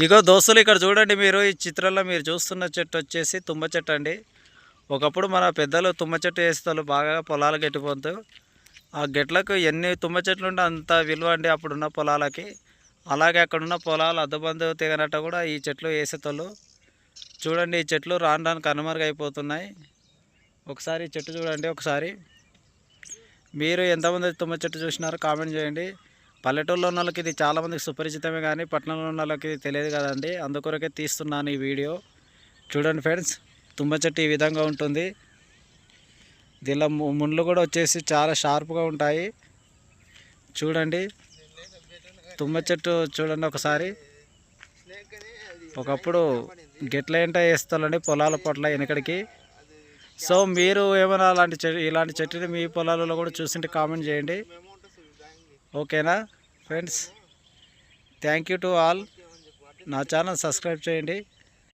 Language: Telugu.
ఇగో దోస్తులు ఇక్కడ చూడండి మీరు ఈ చిత్రంలో మీరు చూస్తున్న చెట్టు వచ్చేసి తుమ్మ చెట్టు అండి. ఒకప్పుడు మన పెద్దలు తుమ్మ చెట్టు వేస్తారు బాగా పొలాలు గెట్టిపోతూ. ఆ గెట్లకు ఎన్ని తుమ్మ చెట్లు ఉంటే అంత విలువ అండి అప్పుడున్న పొలాలకి. అలాగే అక్కడున్న పొలాలు అద్దబందు తెగనట్టు కూడా ఈ చెట్లు వేసేటోళ్ళు. చూడండి ఈ చెట్లు రాను రాను కనుమరుగైపోతున్నాయి. ఒకసారి ఈ చెట్టు చూడండి. ఒకసారి మీరు ఎంతమంది తుమ్మ చెట్టు చూసినారో కామెంట్ చేయండి. పల్లెటూరులో ఉన్న వాళ్ళకి ఇది చాలామందికి సుపరిచితమే కానీ పట్టణంలో ఉన్న వాళ్ళకి తెలియదు కదండి. అందుకొరకే తీస్తున్నాను ఈ వీడియో. చూడండి ఫ్రెండ్స్, తుమ్మ చెట్టు ఈ విధంగా ఉంటుంది. దీనిలో ముళ్ళు కూడా వచ్చేసి చాలా షార్ప్గా ఉంటాయి. చూడండి తుమ్మ చెట్టు చూడండి ఒకసారి. ఒకప్పుడు గెట్ల ఏంట వేస్తారండి పొలాల పట్ల వెనకడికి. సో మీరు ఏమైనా ఇలాంటి చెట్టుని మీ పొలాలలో కూడా చూసింటే కామెంట్ చేయండి. ఓకేనా friends, thank you to all. నా ఛానల్ సబ్స్క్రైబ్ చేయండి.